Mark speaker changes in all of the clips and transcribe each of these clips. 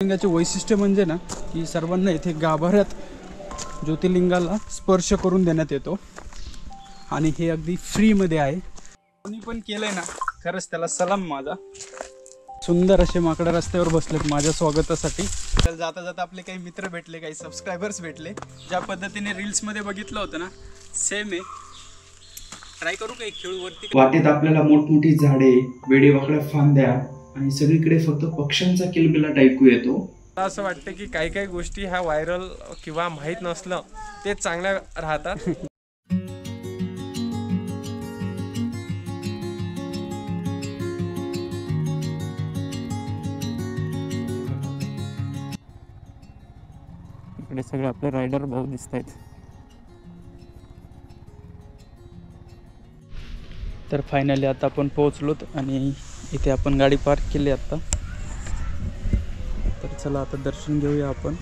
Speaker 1: ज्योतिर्लिंगाचे वैशिष्ट्य म्हणजे ना की सर्वांना इथे गाभाऱ्यात ज्योतिर्लिंगाला स्पर्श करून देण्यात येतो आणि हे अगदी फ्रीमध्ये आहे. कोणी पण केलंय ना खरंच त्याला सलाम माझा. सुंदर असे माकडं रस्त्यावर बसलेत माझ्या स्वागतासाठी. तर जाता जाता आपले काही मित्र भेटले, काही सबस्क्रायबर्स भेटले. ज्या पद्धतीने रील्समध्ये बघितलं होतं ना सेम आहे. ट्राय करू काही खेळू वरती.
Speaker 2: वाटेत आपल्याला मोठमोठी झाडे, वेडेवाकड्या फांद्या आणि सगळीकडे फक्त पक्ष्यांचा किलबिलाट ऐकू येतो.
Speaker 3: असं वाटतं की काही काही गोष्टी ह्या व्हायरल किंवा माहीत नसलं ते चांगल्या राहतात. इकडे सगळे आपले रायडर भाऊ दिसत आहेत.
Speaker 1: तर फायनली आता आपण पोहोचलोत आणि इथे आपण गाडी पार्क केली आता. तर चला आता दर्शन घेऊया आपण.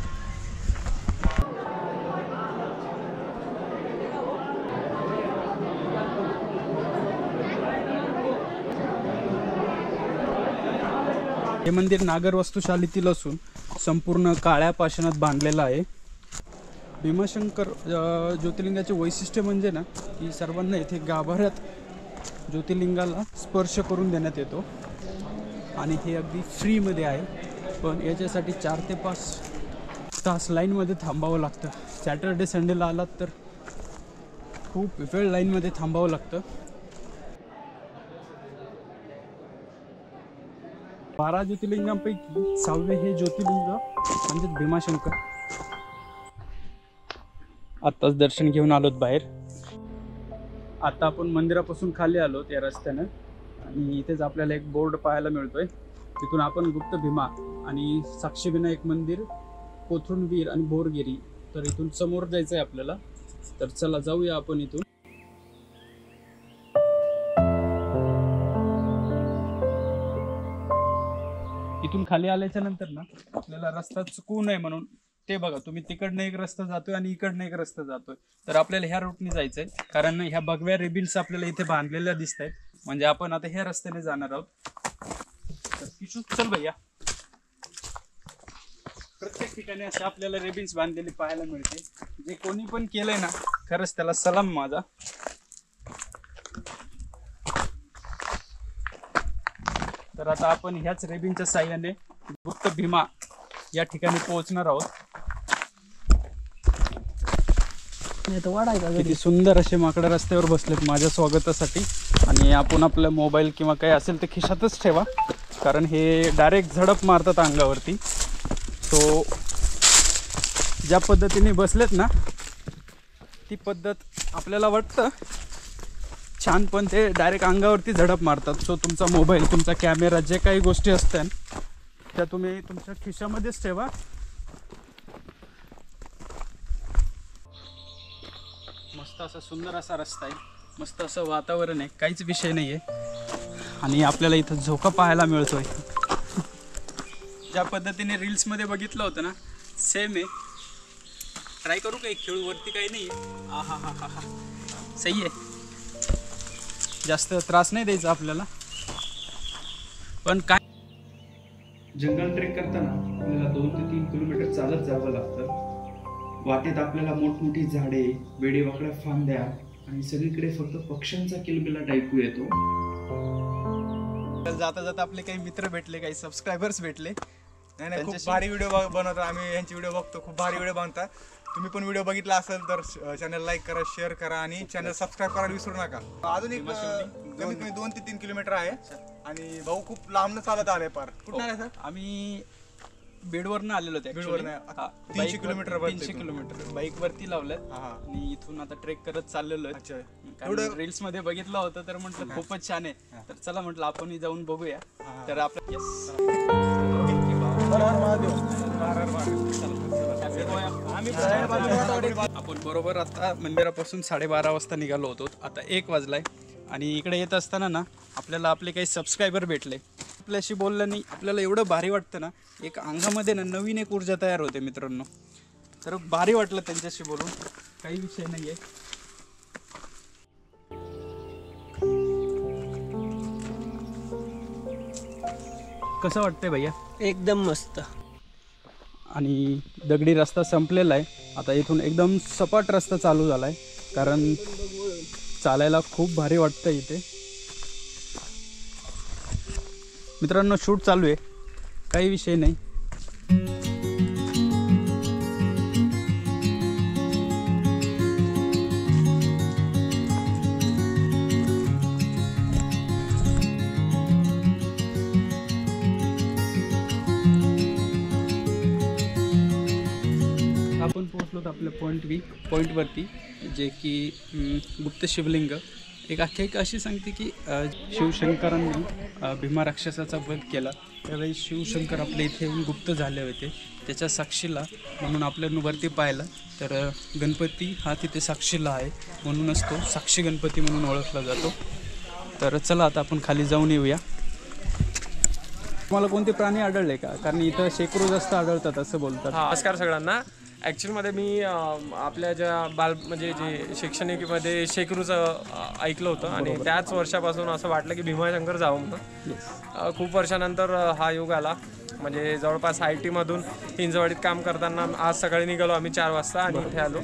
Speaker 1: हे मंदिर नागर वास्तुशालीतील असून संपूर्ण काळ्या पाषाणात बांधलेलं आहे. भीमाशंकर ज्योतिर्लिंगाचे वैशिष्ट्य म्हणजे ना की सर्वांना इथे गाभाऱ्यात ज्योतिर्लिंगाला स्पर्श करून देण्यात येतो आणि हे अगदी फ्रीमध्ये आहे. पण याच्यासाठी 4 ते 5 तास लाईनमध्ये थांबावं लागतं. सॅटर्डे संडेला आलात तर खूप वेळ लाईनमध्ये थांबावं लागतं. 12 ज्योतिर्लिंगांपैकी 6वे हे ज्योतिर्लिंग म्हणजे भीमाशंकर. आत्ताच दर्शन घेऊन आलोत बाहेर. आता आपण मंदिरापासून खाली आलोत या रस्त्यानं आणि इथेच आपल्याला एक बोर्ड पाहायला मिळतोय. तिथून आपण गुप्त भीमा आणि साक्षीविनायक मंदिर, कोथरूनवीर आणि बोरगिरी, तर इथून समोर जायचं आहे आपल्याला. तर चला जाऊया आपण इथून. इथून खाली आल्याच्या नंतर ना आपल्याला रस्ता चुकवू नये म्हणून ते बघा, तुम्ही तिकडनं एक रस्ता जातोय आणि इकडनं एक रस्ता जातोय. तर आपल्याला ह्या रूटने जायचंय कारण ह्या भगव्या रिबिन्स आपल्याला इथे बांधलेल्या दिसत आहेत. म्हणजे आपण आता ह्या रस्त्याने जाणार आहोत. तर किशू चल भैया. प्रत्येक ठिकाणी असे आपल्याला रिबिन्स बांधलेले पाहायला मिळते. जे कोणी पण केलंय ना खरंच त्याला सलाम माझा. तर आता आपण ह्याच रिबिनच्या साह्याने गुप्त भीमा या ठिकाणी पोहोचणार आहोत. किती सुंदर असे माकडं रस्त्यावर बसलेत माझ्या स्वागतासाठी. आणि आपण आपला मोबाईल किंवा काही असेल तर खिशातच ठेवा कारण हे डायरेक्ट झडप मारतात अंगावरती. सो ज्या पद्धतीने बसलेत ना ती पद्धत आपल्याला वाटतं छान, पण ते डायरेक्ट अंगावरती झडप मारतात. सो तुमचा मोबाईल, तुमचा कॅमेरा, जे काही गोष्टी असतात त्या तुम्ही तुमच्या खिशामध्येच ठेवा. मस्त असा सुंदर असा रस्ता आहे, मस्त असं वातावरण आहे, काहीच विषय नाही आहे. आणि आपल्याला इथं झोका पाहायला मिळतोय. ज्या पद्धतीने रील्समध्ये बघितलं होतं ना सेम आहे. ट्राय करू काही खेळू वरती, काही नाही आहे. हा हा हा हा सही आहे. जास्त त्रास नाही द्यायचा आपल्याला. पण काय
Speaker 2: जंगल ट्रेक करताना आपल्याला 2 ते 3 किलोमीटर चालत जावं लागतं. वाटेत आपल्याला मोठमोठी झाडे, वेडेवाकड्या फांद्या आणि सगळीकडे फक्त पक्ष्यांचा किलबिलाट ऐकू येतो.
Speaker 1: जाता जाता आपले काही मित्र भेटले, काही सबस्क्रायबर्स भेटले.
Speaker 4: नाही खूप भारी व्हिडिओ बनवतो आम्ही. यांची व्हिडिओ बघतो, खूप भारी व्हिडिओ बनतात. तुम्ही पण व्हिडिओ बघितला असेल तर चॅनल लाईक करा, शेअर करा आणि चॅनल सबस्क्राईब करायला विसरू नका. अजून एक कमीत कमी 2 ते 3 किलोमीटर आहे आणि भाऊ खूप लांबनं चालत आले. पार कुठं आले सर?
Speaker 1: आम्ही बीडवरनं आलेलो होतो.
Speaker 4: 300 किलोमीटर
Speaker 1: बाईक वरती लावल्यात आणि इथून आता ट्रेक करत चाललेलो आहे. एवढं रील्स मध्ये बघितलं होतं तर म्हटलं खूपच छान आहे. तर चला म्हटलं आपण जाऊन बघूया. तर आपलं आपण बरोबर आता मंदिरापासून 12:30 वाजता निघालो होतो. आता 1 वाजलाय आणि इकडे येत असताना ना आपल्याला आपले काही सबस्क्रायबर भेटले. आपल्याशी बोलल्याने आपल्याला एवढं भारी वाटतं ना, एक अंगामध्ये ना नवीन एक ऊर्जा तयार होते मित्रांनो. तर भारी वाटलं त्यांच्याशी बोलून, काही विषय नाही आहे. कसं वाटतंय भैया?
Speaker 5: एकदम मस्त.
Speaker 1: आणि दगडी रस्ता संपलेला आहे. आता इथून एकदम सपाट रस्ता चालू झाला आहे, कारण चालायला खूप भारी वाटतं इथे. मित्रांनो, शूट चालू आहे, काही विषय नाही. आपण पोहोचलो आपल्या पॉईंटवरती, जे की गुप्त शिवलिंग. एक आख्यायिका अशी सांगते की शिवशंकरांनी भीमा राक्षसाचा वध केला त्यावेळी शिवशंकर आपल्या इथे येऊन गुप्त झाले होते. त्याच्या साक्षीला म्हणून आपल्याला वरती पाहिलं तर गणपती हा तिथे साक्षीला आहे, म्हणूनच तो साक्षी गणपती म्हणून ओळखला जातो. तर चला आता आपण खाली जाऊन येऊया. तुम्हाला कोणते प्राणी आढळले का? कारण इथं शेकडो जास्त आढळतात असं बोलतात.
Speaker 3: नमस्कार सगळ्यांना. ॲक्च्युअलमध्ये मी आपल्या ज्या म्हणजे जे शैक्षणिकमध्ये शेकरूचं ऐकलं होतं आणि त्याच वर्षापासून असं वाटलं की भीमाशंकर जावं म्हणून. खूप वर्षानंतर हा योग आला. म्हणजे जवळपास ITमधून हिंजवाडीत काम करताना आज सकाळी निघालो आम्ही 4 वाजता आणि इथे आलो.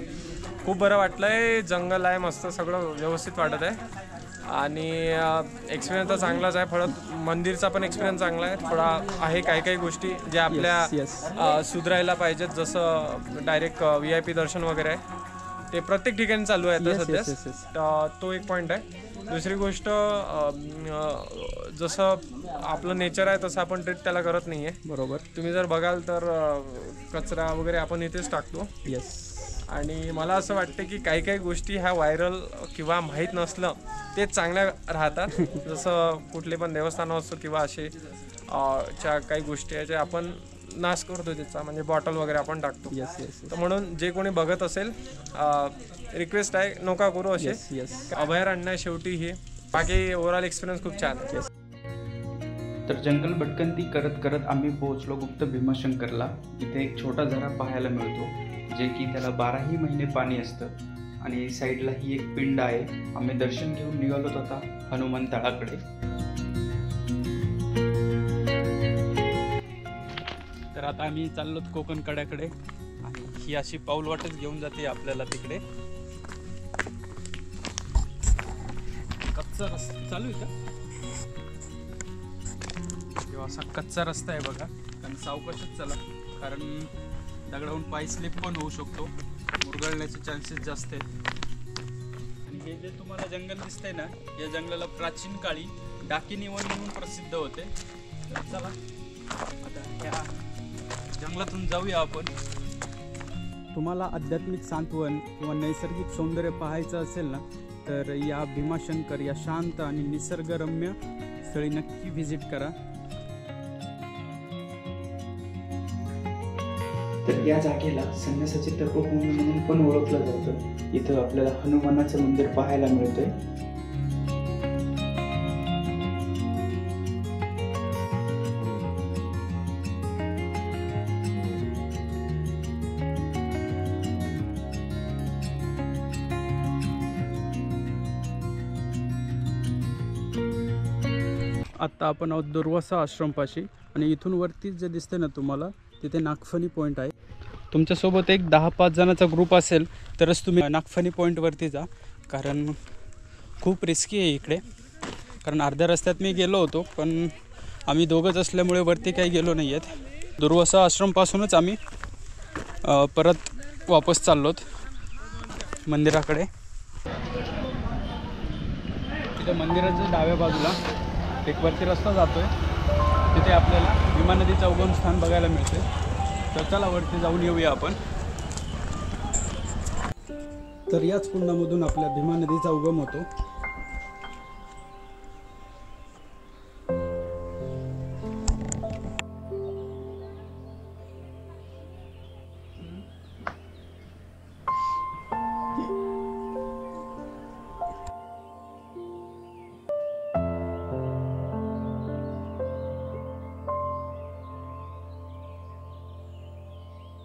Speaker 3: खूप बरं वाटलं आहे. जंगल आहे, मस्त सगळं व्यवस्थित वाटत आहे आणि एक्सपिरियन्स तर चांगलाच आहे. फळत मंदिरचा पण एक्सपिरियन्स चांगला आहे. थोडा आहे काही गोष्टी ज्या आपल्या सुधारायला पाहिजेत, जसं डायरेक्ट VIP दर्शन वगैरे आहे ते प्रत्येक ठिकाणी चालू आहे आता सध्या. तो एक पॉईंट आहे. दुसरी गोष्ट, जसं आपलं नेचर आहे तसं आपण ट्रीट त्याला करत नाही आहे.
Speaker 1: बरोबर.
Speaker 3: तुम्ही जर बघाल तर कचरा वगैरे आपण इथेच टाकतो. आणि मला असं वाटतं की काही गोष्टी ह्या व्हायरल किंवा माहीत नसलं ते चांगल्या राहतात. जसं कुठले पण देवस्थान असो किंवा असे च्या काही गोष्टी आहे ज्या आपण नाश करतो त्याचा, म्हणजे बॉटल वगैरे आपण टाकतो. तर म्हणून जे कोणी बघत असेल रिक्वेस्ट आहे नका करू असे. अभयारण्य शेवटी हे. बाकी ओव्हरऑल एक्सपिरियन्स खूप छान आहे.
Speaker 2: तर जंगल भटकंती करत करत आम्ही पोहोचलो गुप्त भीमाशंकरला. इथे एक छोटा झरा पाहायला मिळतो, जे की त्याला 12ही महिने पाणी असतं आणि साईडला ही एक पिंड आहे. आम्ही दर्शन घेऊन निघालो आता हनुमंतळाकडे.
Speaker 1: तर आता आम्ही चाललो कोकण कड्याकडे आणि ही अशी पाऊल वाटच घेऊन जाते आपल्याला तिकडे. कच्चा रस्ता चालू आहे का? किंवा असा कच्चा रस्ता आहे बघा, कारण सावकाशच चला, कारण दगडावरून पाय स्लिप पण होऊ शकतो, मुरगळण्याचे चान्सेस जास्त आहेत. आणि हे जे तुम्हाला जंगल दिसतंय ना, या जंगलाला प्राचीन काळी डाकिनी वन म्हणून प्रसिद्ध होते. तर चला आता ह्या जंगलातून जाऊया आपण. तुम्हाला आध्यात्मिक सांत्वन किंवा नैसर्गिक सौंदर्य पाहायचं असेल ना, तर या भीमाशंकर या शांत आणि निसर्गरम्य स्थळी नक्की व्हिजिट करा.
Speaker 2: तर या जागेला संन्यासाचे तपोभूमी म्हणून पण ओळखलं जातं. इथं आपल्याला हनुमानाचं मंदिर पाहायला मिळतंय.
Speaker 1: आत्ता आपण आहोत दुर्वासा आश्रमपाशी आणि इथून वरती जे दिसते ना तुम्हाला, तिथे नागफणी पॉईंट आहे. तुमच्यासोबत एक 10-5 जणांचा ग्रुप असेल तरच तुम्ही नागफणी पॉईंटवरती जा, कारण खूप रिस्की आहे इकडे. कारण अर्ध्या रस्त्यात मी गेलो होतो, पण आम्ही दोघंच असल्यामुळे वरती काही गेलो नाही आहेत. दुर्वासा आश्रमपासूनच आम्ही परत वापस चाललोत मंदिराकडे. तिथे मंदिराच्या डाव्या बाजूला एक वरती रस्ता जातोय, तिथे आपल्याला भीमा नदीचं उगम स्थान बघायला मिळते. तर चला वरती जाऊन येऊया आपण. तर याच कुंडामधून आपल्या भीमा नदीचा उगम होतो.